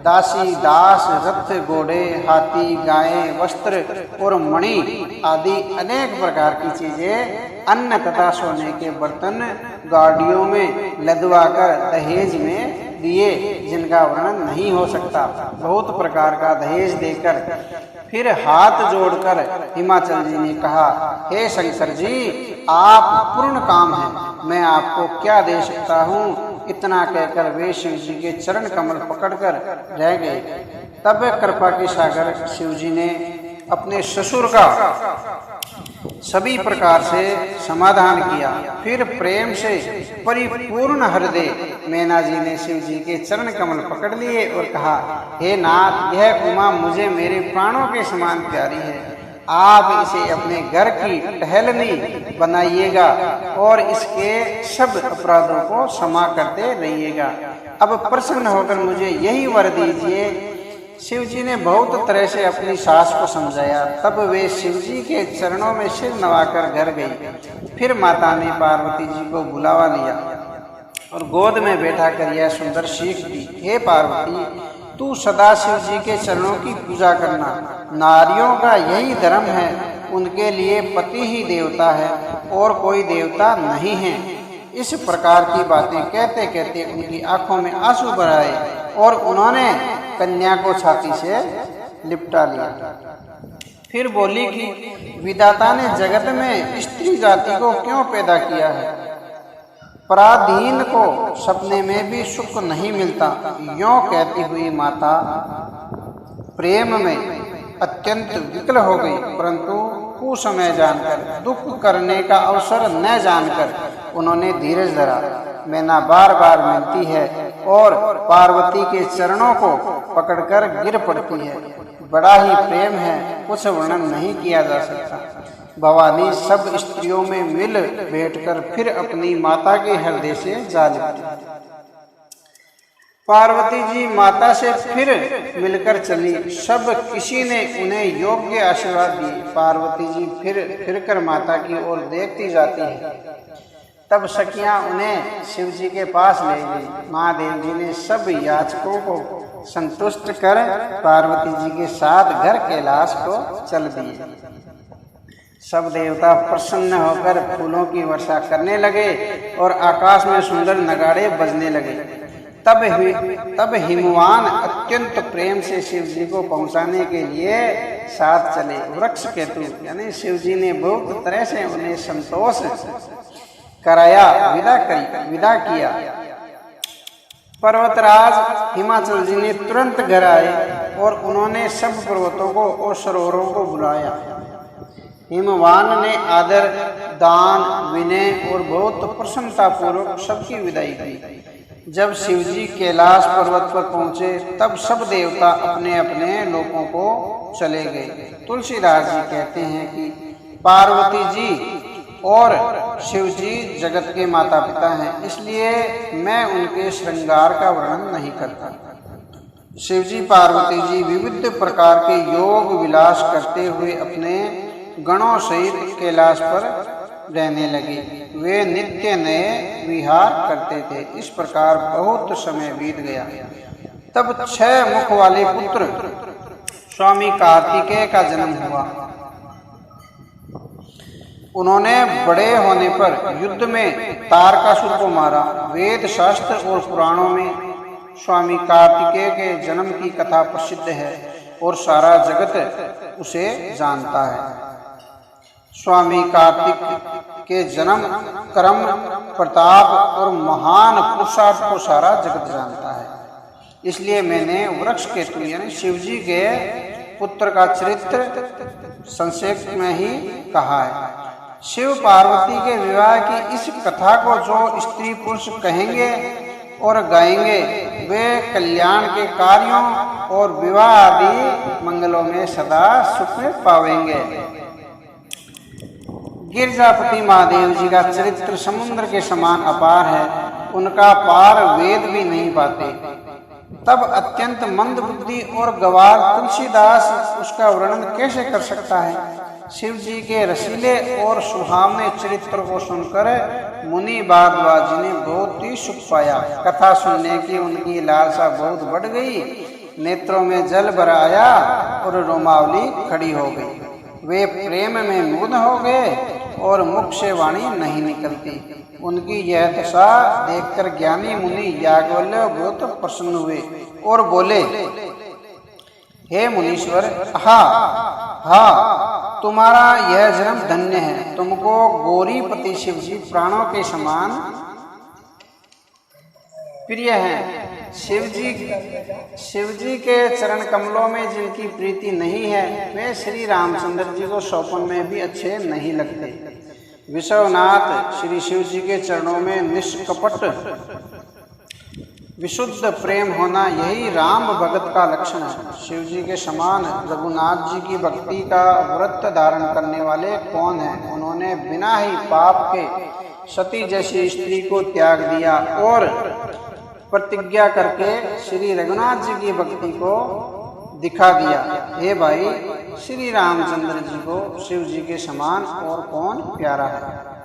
दासी दास रथ घोड़े हाथी गायें वस्त्र और मणि आदि अनेक प्रकार की चीजें अन्न तथा सोने के बर्तन गाड़ियों में लदवाकर दहेज में दिए, जिनका वर्णन नहीं हो सकता। बहुत प्रकार का दहेज देकर फिर हाथ जोड़कर हिमाचल जी ने कहा, हे शंकर जी, आप पूर्ण काम हैं, मैं आपको क्या दे सकता हूँ। इतना कहकर वे शिव जी के चरण कमल पकड़कर रह गए। तब कृपा के सागर शिव जी ने अपने ससुर का सभी प्रकार से समाधान किया। फिर प्रेम से परिपूर्ण हृदय मैना जी ने शिव जी के चरण कमल पकड़ लिए और कहा, हे नाथ, यह उमा मुझे मेरे प्राणों के समान प्यारी है। आप इसे अपने घर की टहलनी बनाइएगा और इसके सब अपराधों को क्षमा करते रहिएगा। अब प्रसन्न होकर मुझे यही वर दीजिए। शिव जी ने बहुत तरह से अपनी सास को समझाया। तब वे शिव जी के चरणों में सिर नवाकर घर गई। फिर माता ने पार्वती जी को बुलावा लिया और गोद में बैठा कर यह सुंदर सीख दी, हे पार्वती, तू सदा शिव जी के चरणों की पूजा करना। नारियों का यही धर्म है, उनके लिए पति ही देवता है और कोई देवता नहीं है। इस प्रकार की बातें कहते कहते उनकी आंखों में आंसू भर आए और उन्होंने कन्या को छाती से लिपटा लिया। फिर बोली कि विधाता ने जगत में स्त्री जाति को क्यों पैदा किया है। पराधीन को सपने में भी सुख नहीं मिलता। यों कहती हुई माता प्रेम में अत्यंत विकल हो गई, परंतु कुसमय जानकर, दुख करने का अवसर न जानकर उन्होंने धीरज धरा। मैना बार बार मिलती है और पार्वती के चरणों को पकड़कर गिर पड़ती है। बड़ा ही प्रेम है, कुछ वर्णन नहीं किया जा सकता। भवानी सब स्त्रियों में मिल बैठकर फिर अपनी माता के हृदय से जा लिपटी। पार्वती जी माता से फिर मिलकर चली। सब किसी ने उन्हें योग्य आशीर्वाद दिए। पार्वती जी फिर कर माता की ओर देखती जाती है। तब सखियां उन्हें शिव जी के पास ले गई। महादेव जी ने सब याचकों को संतुष्ट कर पार्वती जी के साथ घर कैलाश को चल दिए। सब देवता प्रसन्न होकर फूलों की वर्षा करने लगे और आकाश में सुंदर नगाड़े बजने लगे। तब हिमवान अत्यंत प्रेम से शिव जी को पहुंचाने के लिए साथ चले। वृक्ष केतु यानी शिव जी ने बहुत तरह से उन्हें संतोष कराया, विदा किया। पर्वतराज हिमाचल जी ने तुरंत घर आए और उन्होंने सब पर्वतों को और सरोवरों को बुलाया। हिमवान ने आदर, दान, विनय और बहुत प्रसन्नता पूर्वक सबकी विदाई की। जब शिवजी कैलाश पर्वत पर पहुंचे तब सब देवता अपने अपने लोकों को चले गए। तुलसीदास जी कहते हैं कि पार्वती जी और शिव जी जगत के माता पिता हैं, इसलिए मैं उनके श्रृंगार का वर्णन नहीं करता। शिव जी पार्वती जी विविध प्रकार के योग विलास करते हुए अपने गणों सहित कैलाश पर रहने लगे। वे नित्य नए विहार करते थे। इस प्रकार बहुत समय बीत गया। तब 6 मुख वाले पुत्र स्वामी कार्तिकेय का जन्म हुआ। उन्होंने बड़े होने पर युद्ध में तारकासुर को मारा। वेद शास्त्र और पुराणों में स्वामी कार्तिकेय के जन्म की कथा प्रसिद्ध है और सारा जगत उसे जानता है। स्वामी कार्तिक के जन्म, कर्म, प्रताप और महान पुरुषार्थ को सारा जगत जानता है। इसलिए मैंने वृक्ष केतु यानी शिव जी के पुत्र का चरित्र संक्षेप में ही कहा है। शिव पार्वती के विवाह की इस कथा को जो स्त्री पुरुष कहेंगे और गाएंगे, वे कल्याण के कार्यों और विवाह आदि मंगलों में सदा सुख पावेंगे। गिरजापति महादेव जी का चरित्र समुद्र के समान अपार है। उनका पार वेद भी नहीं पाते। तब अत्यंत मंद बुद्धि और गवार तुलसीदास उसका वर्णन कैसे कर सकता है। शिव जी के रसीले और सुहावने चरित्र को सुनकर मुनि भारद्वाज जी ने बहुत ही सुख पाया। कथा सुनने की उनकी लालसा बहुत बढ़ गई। नेत्रों में जल भर आया और रोमावली खड़ी हो गई। वे प्रेम में मुग्ध हो गए और मुख से वाणी नहीं निकलती। उनकी यह दशा देखकर ज्ञानी मुनि याज्ञवल्क्य बहुत प्रसन्न हुए और बोले, हे मुनीश्वर, हा, तुम्हारा यह जन्म धन्य है। तुमको गौरीपति शिव जी प्राणों के समान प्रिय हैं। शिव जी के चरण कमलों में जिनकी प्रीति नहीं है, वे श्री रामचंद्र जी को सौंपन में भी अच्छे नहीं लगते। विश्वनाथ श्री शिव जी के चरणों में निष्कपट विशुद्ध प्रेम होना, यही राम भगत का लक्षण है। शिव जी के समान रघुनाथ जी की भक्ति का व्रत धारण करने वाले कौन हैं। उन्होंने बिना ही पाप के सती जैसी स्त्री को त्याग दिया और प्रतिज्ञा करके श्री रघुनाथ जी की भक्ति को दिखा दिया। हे भाई, श्री रामचंद्र जी को शिव जी के समान और कौन प्यारा है।